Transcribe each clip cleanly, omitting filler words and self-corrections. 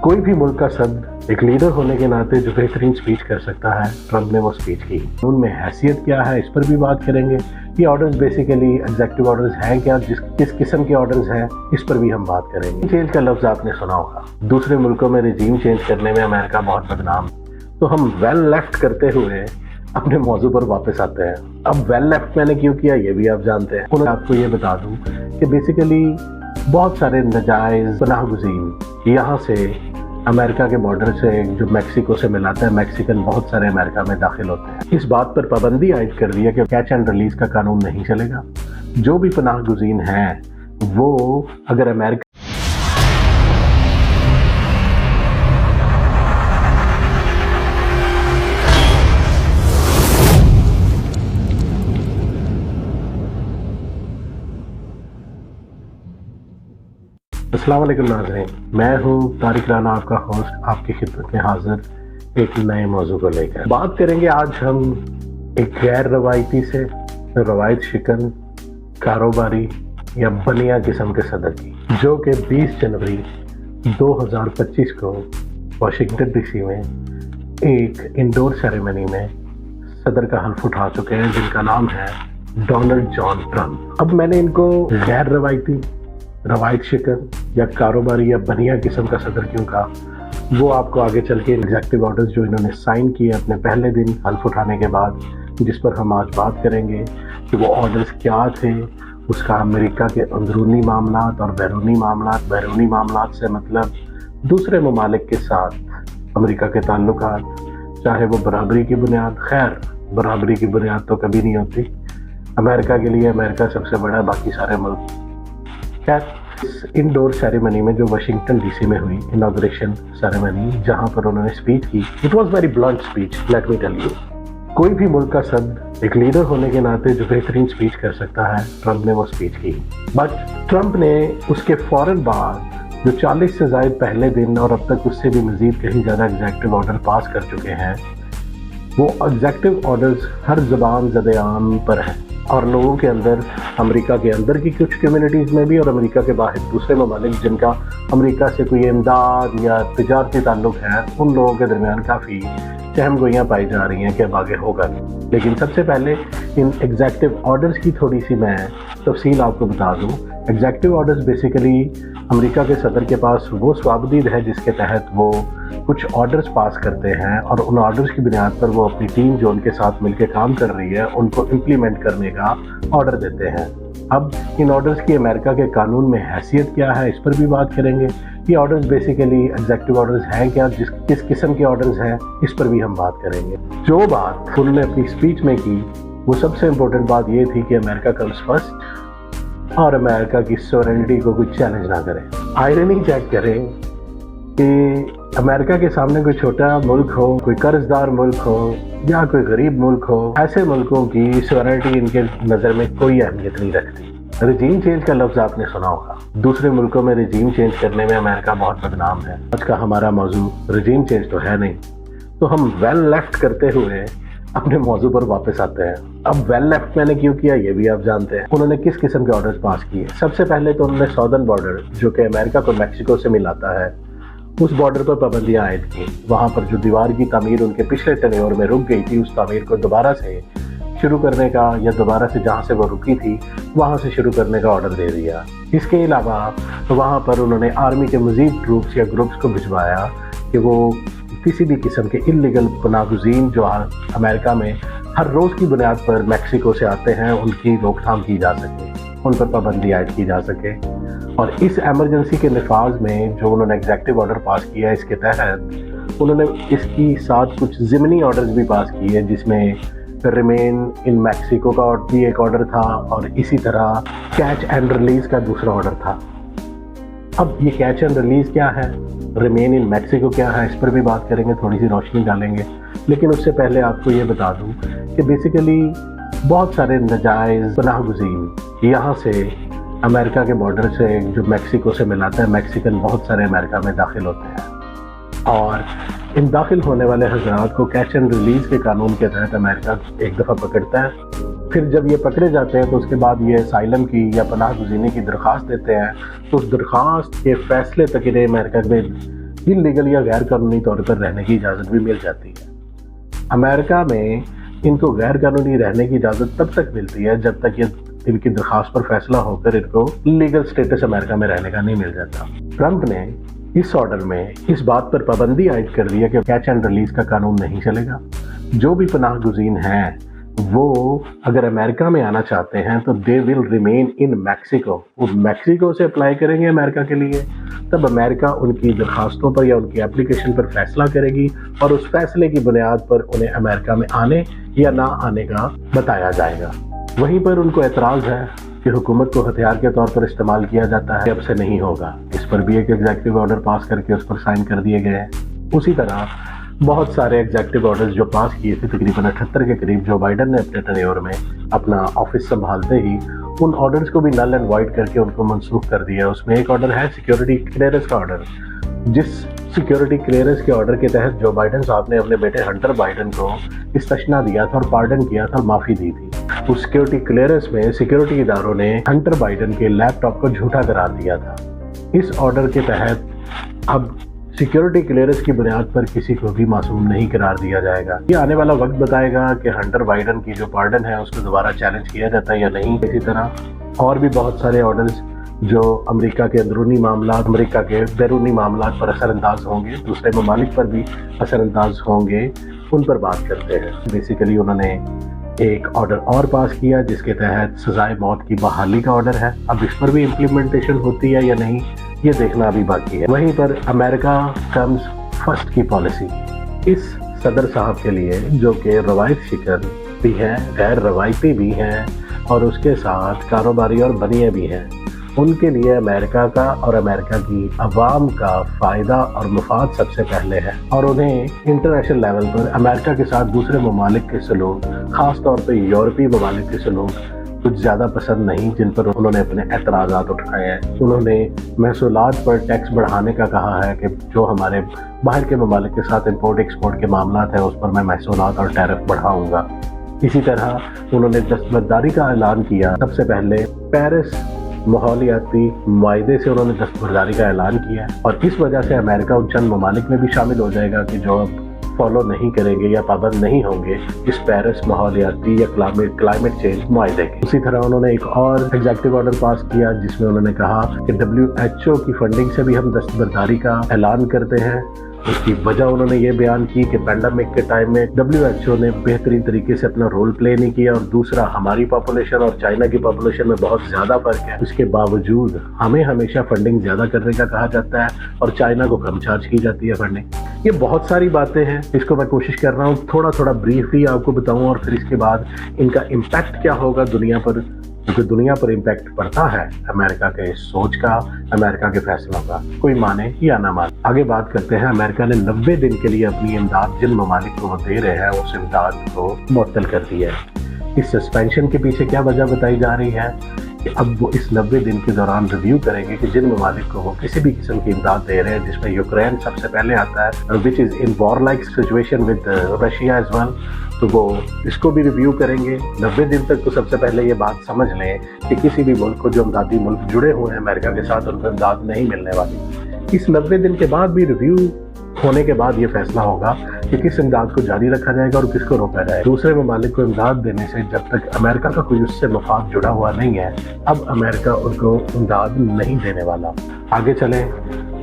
कोई भी मुल्क का सदर एक लीडर होने के नाते जो बेहतरीन स्पीच कर सकता है, ट्रंप ने वो स्पीच की। उनमें हैसियत क्या है, इस पर भी बात करेंगे। ये ऑर्डर्स बेसिकली एग्जीक्यूटिव ऑर्डर्स हैं क्या, किस किस्म के ऑर्डर्स हैं, इस पर भी हम बात करेंगे। चेंज का लफ्ज़ आपने सुना होगा। दूसरे मुल्कों में रिजीम चेंज करने में अमेरिका बहुत बदनाम। तो हम वेल लेफ्ट करते हुए अपने मौजू पर वापस आते हैं। अब वेल लेफ्ट मैंने क्यों किया ये भी आप जानते हैं। मैं आपको ये बता दूं कि बेसिकली बहुत सारे नाजायज़ पनाह गुज़ीन यहाँ से अमेरिका के बॉर्डर से जो मैक्सिको से मिलाता है, मैक्सिकन बहुत सारे अमेरिका में दाखिल होते हैं। इस बात पर पाबंदी आयद कर दी है कि कैच एंड रिलीज का कानून नहीं चलेगा। जो भी पनाह गुज़ीन हैं वो अगर अमेरिका अस्सलाम वालेकुम नाज़रीन, मैं हूँ तारिक राना, आपका होस्ट, आपकी खिदमत में हाजिर एक नए मौजू को लेकर। बात करेंगे आज हम एक गैर रवायती से रवायत शिकन कारोबारी या बनिया किस्म के सदर की, जो कि 20 जनवरी 2025 को वाशिंगटन डीसी में एक इंडोर सेरेमनी में सदर का हल्फ उठा चुके हैं, जिनका नाम है डोनाल्ड जॉन ट्रंप। अब मैंने इनको गैर रवायती, रवायत शिकन या कारोबारी या बनिया किस्म का सदर क्यों कहा, वो आपको आगे चल के एग्जीक्यूटिव ऑर्डर्स जो इन्होंने साइन किए अपने पहले दिन हल्फ उठाने के बाद, जिस पर हम आज बात करेंगे कि वो ऑर्डर्स क्या थे, उसका अमेरिका के अंदरूनी मामलात और बैरूनी मामलात से मतलब दूसरे ममालिक के साथ अमेरिका के ताल्लुकात, चाहे वो बराबरी की बुनियाद, खैर बराबरी की बुनियाद तो कभी नहीं होती। अमेरिका के लिए अमेरिका सबसे बड़ा, बाकी सारे मुल्क। खैर, इस इंडोर सेरेमनी में जो वाशिंगटन डीसी में हुई इनॉग्रेशन सेरेमनी, जहां पर उन्होंने स्पीच की, it was very blunt speech, let me tell you. कोई भी मुल्क का सदर एक लीडर होने के नाते जो बेहतरीन स्पीच कर सकता है, ट्रंप ने वो स्पीच की। बट ट्रंप ने उसके फौरन बाद जो 40 से ज़ायद पहले दिन और अब तक उससे भी मज़ीद कहीं ज़्यादा एग्जीक्यूटिव ऑर्डर पास कर चुके हैं, वो एग्जीक्यूटिव ऑर्डर्स हर ज़बान ज़द-ए-आम पर हैं और लोगों के अंदर, अमेरिका के अंदर की कुछ कम्युनिटीज़ में भी और अमेरिका के बाहर दूसरे ममालिक जिनका अमेरिका से कोई इमदाद या तिजारती ताल्लुक है, उन लोगों के दरमियान काफ़ी सहमगोइयाँ पाई जा रही हैं कि अब आगे होगा। लेकिन सबसे पहले इन एग्जीक्यूटिव ऑर्डर्स की थोड़ी सी मैं तफसील आपको बता दूँ। एग्जीक्यूटिव ऑर्डर्स बेसिकली अमेरिका के सदर के पास वो स्वाबदीद है जिसके तहत वो कुछ ऑर्डर्स पास करते हैं और उन ऑर्डर्स की बुनियाद पर वो अपनी टीम जो उनके साथ मिलकर काम कर रही है उनको इम्प्लीमेंट करने का ऑर्डर देते हैं। अब इन ऑर्डर्स की अमेरिका के कानून में हैसियत क्या है, इस पर भी बात करेंगे। ये ऑर्डर्स बेसिकली एग्जीक्यूटिव ऑर्डर्स हैं क्या, किस किस्म के ऑर्डर्स हैं, इस पर भी हम बात करेंगे। जो बात फुल ने अपनी स्पीच में की, वो सबसे इम्पोर्टेंट बात ये थी कि अमेरिका कम्स फर्स्ट और अमेरिका की सॉवरेनिटी को कोई चैलेंज ना करे। आयरनी चेक करें कि अमेरिका के सामने कोई छोटा मुल्क हो, कोई कर्जदार मुल्क हो या कोई गरीब मुल्क हो, ऐसे मुल्कों की सॉवरेनिटी इनके नज़र में कोई अहमियत नहीं रखती। रिजीम चेंज का लफ्ज़ आपने सुना होगा। दूसरे मुल्कों में रिजीम चेंज करने में अमेरिका बहुत बदनाम है। आज का हमारा मौजू रिजीम चेंज तो है नहीं, तो हम वेल लेफ्ट करते हुए अपने मौजू पर वापस आते हैं। अब वेल लेफ्ट मैंने क्यों किया ये भी आप जानते हैं। उन्होंने किस किस्म के ऑर्डर्स पास किए। सबसे पहले तो उन्होंने सॉदर्न बॉर्डर जो कि अमेरिका को मैक्सिको से मिलाता है, उस बॉर्डर पर पाबंदियां आयद की। वहाँ पर जो दीवार की तामीर उनके पिछले टेन्योर में रुक गई थी, उस तामीर को दोबारा से शुरू करने का या दोबारा से जहाँ से वो रुकी थी वहाँ से शुरू करने का ऑर्डर दे दिया। इसके अलावा वहाँ पर उन्होंने आर्मी के मज़ीद ट्रूप्स या ग्रुप्स को भिजवाया कि वो किसी भी किस्म के इल्लीगल पनाहगुज़ीन जो अमेरिका में हर रोज़ की बुनियाद पर मैक्सिको से आते हैं, उनकी रोकथाम की जा सके, उन पर पाबंदी आयद की जा सके। और इस एमरजेंसी के नफाज में जो उन्होंने एग्जीक्यूटिव ऑर्डर पास किया, इसके तहत उन्होंने इसकी साथ कुछ ज़िमनी ऑर्डर्स भी पास किए, जिसमें रिमेन इन मैक्सिको का भी एक ऑर्डर था और इसी तरह कैच एंड रिलीज़ का दूसरा ऑर्डर था। अब ये कैच एंड रिलीज़ क्या है, रिमेन इन मैक्सिको क्या है, इस पर भी बात करेंगे, थोड़ी सी रोशनी डालेंगे। लेकिन उससे पहले आपको ये बता दूं कि बेसिकली बहुत सारे नाजायज़ पनाह गुज़ीन यहाँ से अमेरिका के बॉर्डर से जो मैक्सिको से मिलाता है, मैक्सिकन बहुत सारे अमेरिका में दाखिल होते हैं और इन दाखिल होने वाले हज़रात को कैच एंड रिलीज़ के कानून के तहत अमेरिका एक दफ़ा पकड़ता है। फिर जब ये पकड़े जाते हैं तो उसके बाद ये असाइलम की या पनाह गुज़ीने की दरख्वास्त देते हैं, तो उस दरख्वास्त के फ़ैसले तक इन्हें अमेरिका में इलीगल या गैर कानूनी तौर पर रहने की इजाज़त भी मिल जाती है। अमेरिका में इनको गैर कानूनी रहने की इजाज़त तब तक मिलती है जब तक ये इनकी दरख्वास्त पर फैसला होकर इनको लीगल स्टेटस अमेरिका में रहने का नहीं मिल जाता। ट्रंप ने इस ऑर्डर में इस बात पर पाबंदी आयद कर दी है कि कैच एंड रिलीज का कानून नहीं चलेगा। जो भी पनाह गुज़ीन हैं वो अगर अमेरिका में आना चाहते हैं तो they will remain in Mexico. वो मैक्सिको से अप्लाई करेंगे अमेरिका के लिए, तब अमेरिका उनकी दरखास्तों पर या उनकी एप्लीकेशन पर फैसला करेगी और उस फैसले की बुनियाद पर उन्हें अमेरिका में आने या ना आने का बताया जाएगा। वहीं पर उनको एतराज़ है कि हुकूमत को हथियार के तौर पर इस्तेमाल किया जाता है, अब से नहीं होगा। इस पर भी एक एग्जीक्यूटिव ऑर्डर पास करके उस पर साइन कर दिए गए हैं। उसी तरह बहुत सारे एग्जीक्यूटिव ऑर्डर्स जो पास किए थे, तकरीबन 78 के करीब, जो बाइडन ने अपने टेन्योर में अपना ऑफिस संभालते ही उन ऑर्डर्स को भी नल एंड वाइड करके उनको मनसूख कर दिया। उसमें एक ऑर्डर है सिक्योरिटी क्लियरेंस का ऑर्डर, जिस सिक्योरिटी क्लियरेंस के ऑर्डर के तहत जो बाइडन साहब ने अपने बेटे हंटर बाइडन को इस्तिस्ना दिया था और पार्डन किया था, माफ़ी दी थी। उस सिक्योरिटी क्लियरेंस में सिक्योरिटी इदारों ने हंटर बाइडन के लैपटॉप को झूठा करार दिया था। इस ऑर्डर के तहत अब सिक्योरिटी क्लियरेंस की बुनियाद पर किसी को भी मासूम नहीं करार दिया जाएगा। ये आने वाला वक्त बताएगा कि हंटर बाइडन की जो पार्डन है उसको दोबारा चैलेंज किया जाता है या नहीं। इसी तरह और भी बहुत सारे ऑर्डर्स जो अमेरिका के अंदरूनी मामला, अमेरिका के बैरूनी मामला पर असरअंदाज होंगे, दूसरे ममालिक पर भी असरअंदाज होंगे, उन पर बात करते हैं। बेसिकली उन्होंने एक ऑर्डर और पास किया जिसके तहत सजाए मौत की बहाली का ऑर्डर है। अब इस पर भी इम्प्लीमेंटेशन होती है या नहीं, ये देखना अभी बाकी है। वहीं पर अमेरिका कम्स फर्स्ट की पॉलिसी इस सदर साहब के लिए, जो कि रवायत शिकन भी हैं, गैर रवायती भी हैं और उसके साथ कारोबारी और बनिए भी हैं, उनके लिए अमेरिका का और अमेरिका की अवाम का फ़ायदा और मुफाद सबसे पहले है। और उन्हें इंटरनेशनल लेवल पर अमेरिका के साथ दूसरे ममालिक के सलूक, ख़ास तौर पर यूरोपीय ममालिक के सलूक कुछ ज़्यादा पसंद नहीं, जिन पर उन्होंने अपने एतराज़ात उठाए हैं। उन्होंने महसूलात पर टैक्स बढ़ाने का कहा है कि जो हमारे बाहर के ममालिक के साथ इंपोर्ट एक्सपोर्ट के मामला हैं उस पर मैं महसूलात और टैरिफ बढ़ाऊँगा। इसी तरह उन्होंने दस्तबरदारी का ऐलान किया। सबसे पहले पेरिस माहौलियाती मुआहदे से उन्होंने दस्तबरदारी का ऐलान किया और इस वजह से अमेरिका उन चंद ममालिक में भी शामिल हो जाएगा कि जो अब फॉलो नहीं करेंगे या पाबंद नहीं होंगे इस पेरिस माहौलियाती या क्लाइमेट चेंज मुआहदे के। उसी तरह उन्होंने एक और एग्जीक्यूटिव ऑर्डर पास किया जिसमें उन्होंने कहा कि WHO की फंडिंग से भी हम दस्तबरदारी का ऐलान करते हैं। उसकी वजह उन्होंने ये बयान की कि पैंडेमिक के टाइम में WHO ने बेहतरीन तरीके से अपना रोल प्ले नहीं किया और दूसरा, हमारी पॉपुलेशन और चाइना की पॉपुलेशन में बहुत ज़्यादा फर्क है। उसके बावजूद हमें हमेशा फंडिंग ज़्यादा करने का कहा जाता है और चाइना को कम चार्ज की जाती है फंडिंग। ये बहुत सारी बातें हैं, इसको मैं कोशिश कर रहा हूँ थोड़ा थोड़ा ब्रीफली आपको बताऊँ और फिर इसके बाद इनका इम्पैक्ट क्या होगा दुनिया पर, क्योंकि दुनिया पर इम्पैक्ट पड़ता है अमेरिका के सोच का, अमेरिका के फैसलों का, कोई माने या ना माने। आगे बात करते हैं। अमेरिका ने 90 दिन के लिए अपनी इमदाद जिन ममालिक को वो दे रहे हैं उस इमदाद को मुअत्तल कर दिया है। इस सस्पेंशन के पीछे क्या वजह बताई जा रही है कि अब वो इस 90 दिन के दौरान रिव्यू करेंगे कि जिन ममालिक को वो किसी भी किस्म की इमदाद दे रहे हैं, जिसमें यूक्रेन सबसे पहले आता है, which is in war like situation with Russia as well, तो वो इसको भी रिव्यू करेंगे। 90 दिन तक तो सबसे पहले ये बात समझ लें कि किसी भी मुल्क को जो इमदादी मुल्क जुड़े हुए हैं अमेरिका के साथ, उनको इमदाद नहीं मिलने वाली। इस 90 दिन के बाद भी रिव्यू होने के बाद ये फैसला होगा कि किस इमदाद को जारी रखा जाएगा और किसको रोका जाएगा। दूसरे ममालिक को इमदाद देने से जब तक अमेरिका का कोई उससे मफाद जुड़ा हुआ नहीं है, अब अमेरिका उनको इमदाद नहीं देने वाला। आगे चलें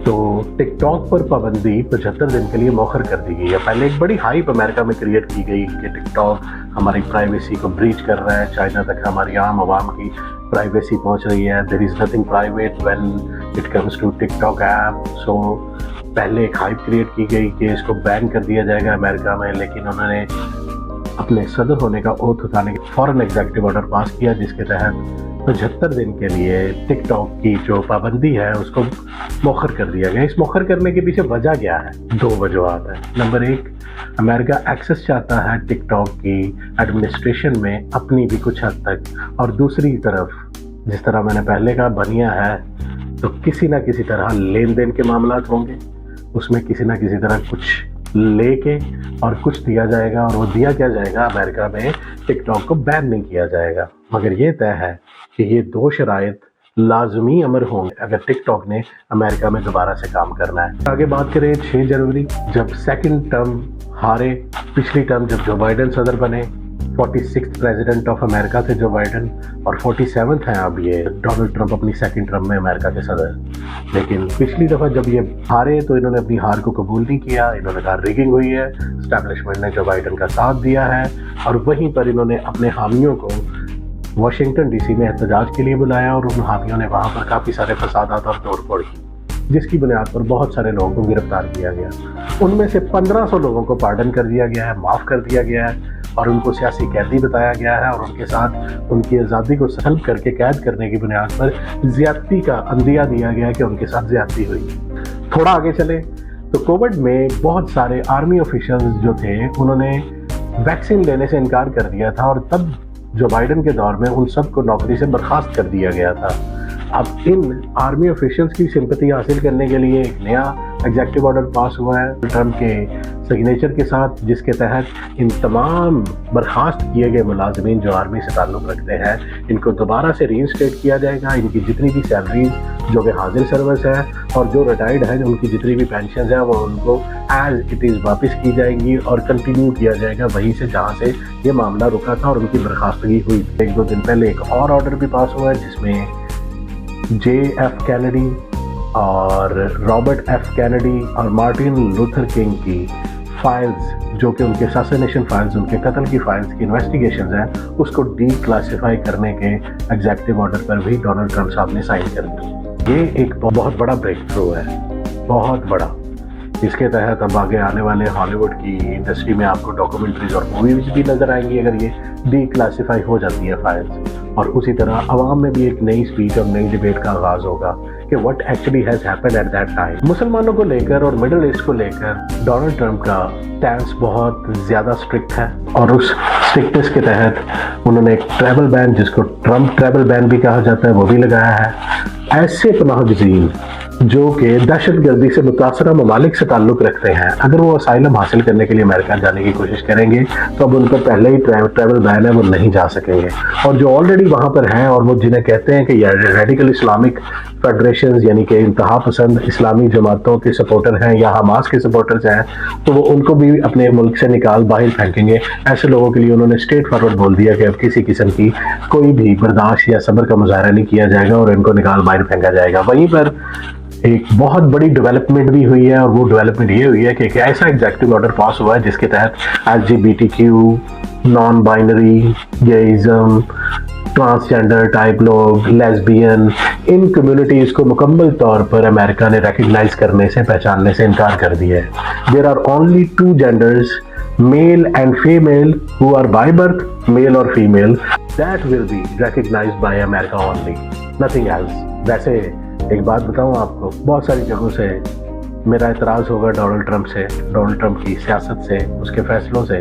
तो टिकटॉक पर पाबंदी 75 दिन के लिए मौखर कर दी गई है। पहले एक बड़ी हाइप अमेरिका में क्रिएट की गई कि टिकटॉक हमारी प्राइवेसी को ब्रीच कर रहा है, चाइना तक हमारी आम आवाम की प्राइवेसी पहुंच रही है, there is nothing private when it comes to TikTok app. So पहले एक हाइप क्रिएट की गई कि इसको बैन कर दिया जाएगा अमेरिका में, लेकिन उन्होंने अपने सदर होने का ओथ उठाने के फौरन एग्जीक्यूटिव ऑर्डर पास किया जिसके तहत 75 दिन के लिए टिकटॉक की जो पाबंदी है उसको मौखर कर दिया गया। इस मौखर करने के पीछे वजह क्या है? 2 वजूहत है। नंबर 1, अमेरिका एक्सेस चाहता है टिकटॉक की एडमिनिस्ट्रेशन में अपनी भी कुछ हद तक, और दूसरी तरफ जिस तरह मैंने पहले कहा बनिया है तो किसी ना किसी तरह लेन देन के मामला होंगे, उसमें किसी ना किसी तरह कुछ लेके और कुछ दिया जाएगा, और वो दिया क्या जाएगा, अमेरिका में टिकटॉक को बैन नहीं किया जाएगा। मगर ये तय है कि ये 2 शराइत लाजमी अमर होंगे अगर टिकटॉक ने अमेरिका में दोबारा से काम करना है। आगे बात करें 6 जनवरी जब सेकंड टर्म हारे, पिछली टर्म जब जो बाइडेन सदर बने, 46th प्रेसिडेंट ऑफ अमेरिका थे जो बाइडेन, और 47th हैं अब ये डोनाल्ड ट्रंप अपनी सेकंड टर्म में अमेरिका के सदर। लेकिन पिछली दफ़ा जब ये हारे तो इन्होंने अपनी हार को कबूल नहीं किया, इन्होंने कहा रिगिंग हुई है, एस्टैब्लिशमेंट ने जो बाइडेन का साथ दिया है, और वहीं पर इन्होंने अपने हामियों को वाशिंगटन डीसी में एहतजाज के लिए बुलाया और उन हामियों ने वहाँ पर काफ़ी सारे फसादात और तोड़फोड़ की, जिसकी बुनियाद पर बहुत सारे लोगों को गिरफ्तार किया गया। उनमें से 1500 लोगों को पार्डन कर दिया गया है, माफ़ कर दिया गया है, और उनको सियासी कैदी बताया गया है, और उनके साथ उनकी आज़ादी को सल्ब करके कैद करने की बुनियाद पर ज़्यादती का अंदिया दिया गया कि उनके साथ ज़्यादती हुई। थोड़ा आगे चले तो कोविड में बहुत सारे आर्मी ऑफिशियल्स जो थे उन्होंने वैक्सीन लेने से इनकार कर दिया था, और तब जो बाइडेन के दौर में उन सबको नौकरी से बर्खास्त कर दिया गया था। अब इन आर्मी ऑफिशियल्स की सिंपैथी हासिल करने के लिए एक नया एग्जीक्यूटिव ऑर्डर पास हुआ है ट्रंप के सिग्नेचर के साथ, जिसके तहत इन तमाम बर्खास्त किए गए मुलाजमीन जो आर्मी से ताल्लुक़ रखते हैं, इनको दोबारा से रीइंस्टेट किया जाएगा। इनकी जितनी भी सैलरीज जो कि हाजिर सर्विस है और जो रिटायर्ड हैं उनकी जितनी भी पेंशन है वो उनको एज इट इज़ वापस की जाएंगी और कंटिन्यू किया जाएगा वहीं से जहाँ से ये मामला रुका था और उनकी बर्खास्तगी हुई। 1-2 दिन पहले एक और ऑर्डर भी पास हुआ है जिसमें JF कैनेडी और रॉबर्ट F कैनेडी और मार्टिन लूथर किंग की फाइल्स, जो कि उनके असैसिनेशन फाइल्स, उनके कत्ल की फाइल्स की इन्वेस्टिगेशंस हैं, उसको डीक्लासिफाई करने के एग्जीक्यूटिव ऑर्डर पर भी डोनाल्ड ट्रंप साहब ने साइन कर दी। ये एक बहुत बड़ा ब्रेक थ्रू है, बहुत बड़ा। इसके तहत अब आगे आने वाले हॉलीवुड की इंडस्ट्री में आपको डॉक्यूमेंट्रीज और मूवीज भी नजर आएंगी अगर ये डीक्लासिफाई हो जाती है फाइल्स। और उसी तरह अवाम में भी एक नई स्पीच और नई डिबेट का आगाज होगा कि what actually has happened at that time. मुसलमानों को लेकर और मिडिल ईस्ट को लेकर डोनाल्ड ट्रंप का स्टैंस बहुत ज़्यादा स्ट्रिक्ट है, और उस स्ट्रिक्टनेस के तहत उन्होंने एक ट्रैवल बैन, जिसको ट्रंप ट्रैवल बैन भी कहा जाता है, वो भी लगाया है। ऐसे पनाहगज़ीन जो कि दहशतगर्दी से मुतासरा ममालिक से ताल्लुक़ रखते हैं, अगर वो असाइलम हासिल करने के लिए अमेरिका जाने की कोशिश करेंगे तो अब उन पर पहले ही ट्रैवल बैन है, वो नहीं जा सकेंगे। और जो ऑलरेडी वहाँ पर हैं और वो जिन्हें कहते हैं कि रेडिकल इस्लामिक फेडरेशन यानी कि इंतहा पसंद इस्लामी जमातों के सपोर्टर हैं या हमास के सपोर्टर्स हैं, तो वो उनको भी अपने मुल्क से निकाल बाहर फेंकेंगे। ऐसे लोगों के लिए उन्होंने स्ट्रेट फॉरवर्ड बोल दिया कि अब किसी किस्म की कोई भी बर्दाश्त या सब्र का मुजाहरा नहीं किया जाएगा और इनको निकाल बाहर फेंका जाएगा। वहीं पर एक बहुत बड़ी डेवलपमेंट भी हुई है, और वो डेवलपमेंट ये हुई है कि एक ऐसा एग्जीक्यूटिव ऑर्डर पास हुआ है जिसके तहत LGBTQ, non binary, gayism, transgender type लोग, लेस्बियन, इन कम्युनिटीज़ को मुकम्मल तौर पर अमेरिका ने रिकग्नाइज करने से, पहचानने से इनकार कर दिया है। There are only 2 genders, male and female, who are by birth male or female, that will be recognized by America only, nothing else। वैसे एक बात बताऊं आपको, बहुत सारी जगहों से मेरा एतराज़ होगा डोनाल्ड ट्रंप से, डोनाल्ड ट्रंप की सियासत से, उसके फैसलों से,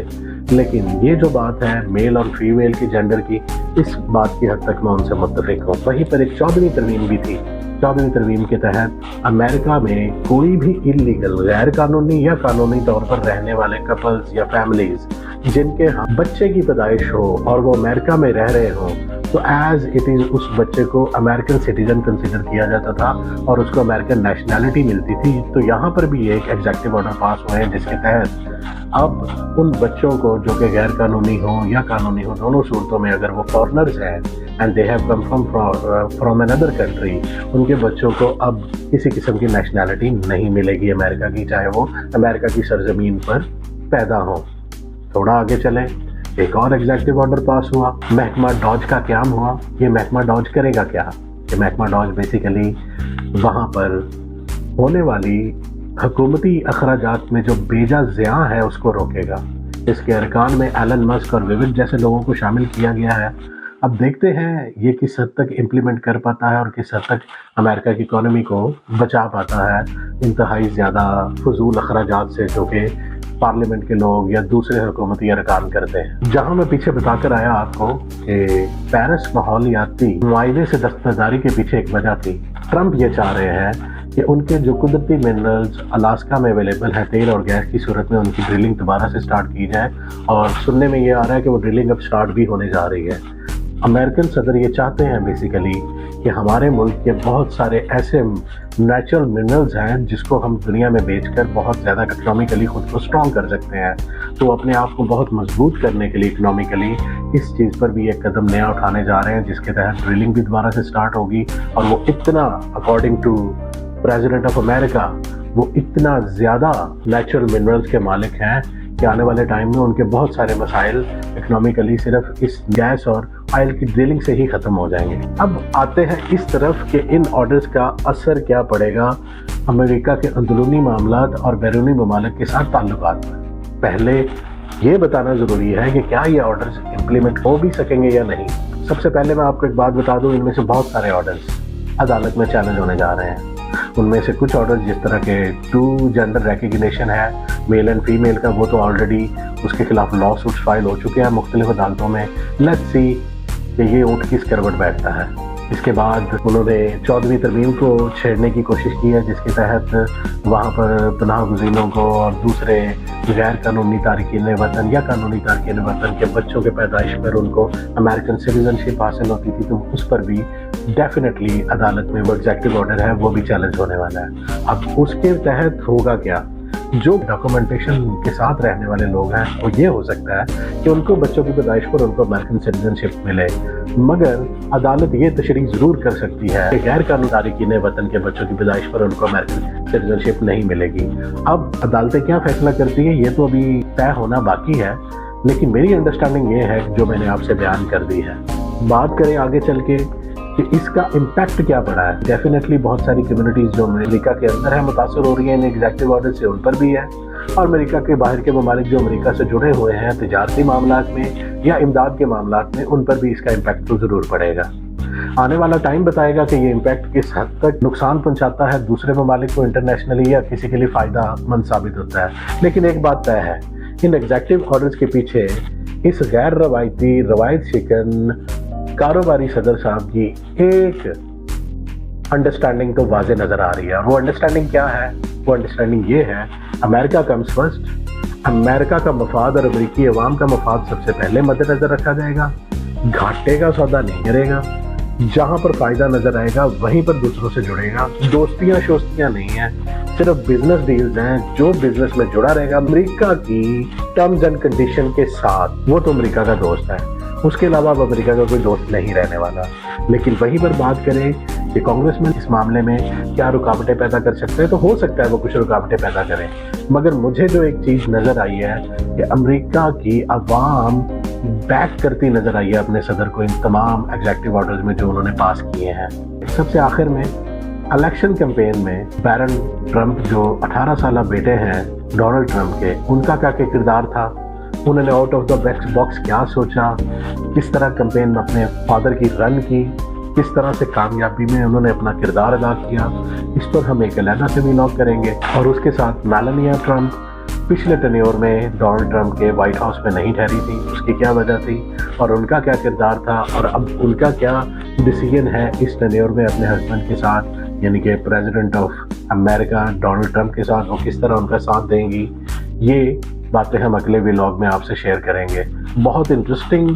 लेकिन ये जो बात है मेल और फीमेल की जेंडर की, इस बात की हद तक मैं उनसे मुत्तफिक हूँ। वहीं पर एक 14वीं तरमीम भी थी। 14वीं तरमीम के तहत अमेरिका में कोई भी इलीगल, गैर कानूनी या कानूनी तौर पर रहने वाले कपल्स या फैमिलीज जिनके यहाँ बच्चे की पैदाइश हो और वो अमेरिका में रह रहे हों, तो एज इट इज़ उस बच्चे को अमेरिकन सिटीजन कंसिडर किया जाता था और उसको अमेरिकन नेशनैलिटी मिलती थी। तो यहाँ पर भी एक एग्जीक्यूटिव ऑर्डर पास हुए हैं जिसके तहत अब उन बच्चों को जो कि गैर कानूनी हो या कानूनी हो, दोनों सूरतों में अगर वो फॉरेनर्स हैं and they have come from another country, उनके बच्चों को अब किसी किस्म की नेशनैलिटी नहीं मिलेगी अमेरिका की, चाहे वो अमेरिका की सरजमीन पर पैदा हो। थोड़ा आगे चलें, एक और एग्जीक्यूटिव ऑर्डर पास हुआ, महकमा डॉज का क्याम हुआ। ये महकमा डॉज करेगा क्या? ये महकमा डॉज बेसिकली वहाँ पर होने वाली हुकूमती अखराजात में जो बेजा ज़िया है उसको रोकेगा। इसके अरकान में एलन मस्क और विविड जैसे लोगों को शामिल किया गया है। अब देखते हैं ये किस हद तक इम्प्लीमेंट कर पाता है और किस हद तक अमेरिका की इकोनॉमी को बचा पाता है इंतहाई ज़्यादा फजूल अखराजात से जो कि पार्लियामेंट के लोग या दूसरे हुकूमती अरकान करते हैं। जहां मैं पीछे बताकर आया आपको कि पेरिस माहौलियाती मुआहदे से दस्तबरदारी के पीछे एक वजह थी। ट्रंप ये चाह रहे हैं कि उनके जो कुदरती मिनरल्स अलास्का में अवेलेबल है तेल और गैस की सूरत में, उनकी ड्रिलिंग दोबारा से स्टार्ट की जाए, और सुनने में ये आ रहा है कि वो ड्रिलिंग अब स्टार्ट भी होने जा रही है। अमेरिकन सदर ये चाहते हैं बेसिकली کہ ہمارے ملک کے بہت سارے ایسے نیچرل منرلز ہیں جس کو ہم دنیا میں بیچ کر بہت زیادہ اکنامیکلی خود کو اسٹرانگ کر سکتے ہیں. تو اپنے آپ کو بہت مضبوط کرنے کے لیے اکنامیکلی اس چیز پر بھی ایک قدم نیا اٹھانے جا رہے ہیں, جس کے تحت ڈرلنگ بھی دوبارہ سے سٹارٹ ہوگی. اور وہ اتنا according to president of America وہ اتنا زیادہ نیچرل منرلز کے مالک ہیں کہ آنے والے ٹائم میں ان کے بہت سارے مسائل اکنامیکلی صرف اس گیس اور آئل کی ڈرلنگ سے ہی ختم ہو جائیں گے. اب آتے ہیں اس طرف کہ ان آرڈرز کا اثر کیا پڑے گا امریکہ کے اندرونی معاملات اور بیرونی ممالک کے ساتھ تعلقات پر. پہلے یہ بتانا ضروری ہے کہ کیا یہ آرڈرز امپلیمنٹ ہو بھی سکیں گے یا نہیں. سب سے پہلے میں آپ کو ایک بات بتا دوں, ان میں سے بہت سارے آرڈرز عدالت میں چیلنج ہونے جا رہے ہیں. ان میں سے کچھ آرڈر جس طرح کے 2 جینڈر ریکگنیشن ہے میل اینڈ فیمیل کا, وہ تو آلریڈی اس کے خلاف لا سوٹس فائل ہو چکے ہیں مختلف عدالتوں میں. لیٹس سی کہ یہ اونٹ کس کروٹ بیٹھتا ہے. اس کے بعد انہوں نے 14ویں ترمیم کو چھیڑنے کی کوشش کی ہے, جس کے تحت وہاں پر پناہ گزینوں کو اور دوسرے غیر قانونی تارکین وطن یا قانونی تارکین وطن کے بچوں کے پیدائش پر ان کو امریکن سٹیزن شپ حاصل ہوتی تھی, تو اس پر بھی ڈیفینیٹلی عدالت میں وہ ایگزیکٹو آرڈر ہے وہ بھی چیلنج ہونے والا ہے. اب اس کے تحت ہوگا کیا, جو ڈاکومنٹیشن کے ساتھ رہنے والے لوگ ہیں وہ یہ ہو سکتا ہے کہ ان کو بچوں کی پیدائش پر ان کو امریکن سٹیزن شپ ملے, مگر عدالت یہ تشریح ضرور کر سکتی ہے کہ غیر قانونی تارکین وطن کے بچوں کی پیدائش پر ان کو امریکن سٹیزن شپ نہیں ملے گی. اب عدالتیں کیا فیصلہ کرتی ہیں یہ تو ابھی طے ہونا باقی ہے, لیکن میری انڈرسٹینڈنگ یہ ہے جو میں نے آپ سے بیان کر دی ہے. بات کریں آگے چل کے کہ اس کا امپیکٹ کیا پڑا ہے. ڈیفینیٹلی بہت ساری کمیونٹیز جو امریکہ کے اندر ہیں متاثر ہو رہی ہیں ان ایگزیکٹو آرڈر سے, ان پر بھی ہے, اور امریکہ کے باہر کے ممالک جو امریکہ سے جڑے ہوئے ہیں تجارتی معاملات میں یا امداد کے معاملات میں, ان پر بھی اس کا امپیکٹ تو ضرور پڑے گا. آنے والا ٹائم بتائے گا کہ یہ امپیکٹ کس حد تک نقصان پہنچاتا ہے دوسرے ممالک کو انٹرنیشنلی یا کسی کے لیے فائدہ مند ثابت ہوتا ہے. لیکن ایک بات طے ہے, ان ایگزیکٹو آرڈرز کے پیچھے اس غیر روایتی روایت شکن کاروباری صدر صاحب کی ایک انڈرسٹینڈنگ تو واضح نظر آ رہی ہے. اور وہ انڈرسٹینڈنگ کیا ہے؟ وہ انڈرسٹینڈنگ یہ ہے امریکہ کمز فرسٹ. امریکہ کا مفاد اور امریکی عوام کا مفاد سب سے پہلے مد نظر رکھا جائے گا. گھاٹے کا سودا نہیں کرے گا, جہاں پر فائدہ نظر آئے گا وہیں پر دوسروں سے جڑے گا. دوستیاں شوستیاں نہیں ہیں, صرف بزنس ڈیلز ہیں. جو بزنس میں جڑا رہے گا امریکہ کی ٹرمز اینڈ کنڈیشن کے ساتھ, وہ تو امریکہ کا دوست ہے. اس کے علاوہ اب امریکہ کا کوئی دوست نہیں رہنے والا. لیکن وہیں پر بات کریں کہ کانگریس میں اس معاملے میں کیا رکاوٹیں پیدا کر سکتے ہیں, تو ہو سکتا ہے وہ کچھ رکاوٹیں پیدا کریں, مگر مجھے جو ایک چیز نظر آئی ہے کہ امریکہ کی عوام بیک کرتی نظر آئی ہے اپنے صدر کو ان تمام ایگزیکٹو آرڈرز میں جو انہوں نے پاس کیے ہیں. سب سے آخر میں الیکشن کیمپین میں بیرن ٹرمپ جو 18 سالہ بیٹے ہیں ڈونلڈ ٹرمپ کے, ان کا کیا کردار تھا, انہوں نے آؤٹ آف دا باکس کیا سوچا, کس طرح کیمپین میں اپنے فادر کی رن کی, کس طرح سے کامیابی میں انہوں نے اپنا کردار ادا کیا, اس پر ہم ایک علیحدہ سے ولاگ کریں گے. اور اس کے ساتھ میلانیا ٹرمپ پچھلے ٹینیور میں ڈونلڈ ٹرمپ کے وائٹ ہاؤس میں نہیں ٹھہری تھی, اس کی کیا وجہ تھی اور ان کا کیا کردار تھا, اور اب ان کا کیا ڈیسیژن ہے اس ٹینیور میں اپنے ہسبینڈ کے ساتھ, یعنی کہ president of America Donald Trump کے ساتھ وہ کس طرح ان کا ساتھ دیں گی. یہ باتیں ہم اگلے ولاگ میں آپ سے شیئر کریں گے. بہت انٹرسٹنگ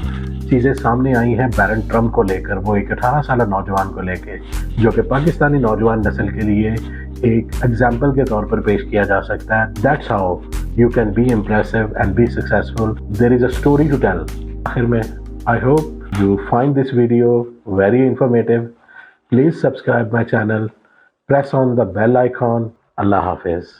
چیزیں سامنے آئی ہیں بیرن ٹرمپ کو لے کر, وہ ایک 18 سالہ نوجوان کو لے کے, جو کہ پاکستانی نوجوان نسل کے لیے ایک ایگزامپل کے طور پر پیش کیا جا سکتا ہے. That's how you can be impressive and be successful. There is a story to tell. آخر میں I hope you find this video very informative. Please subscribe my channel. Press on the bell icon. اللہ حافظ.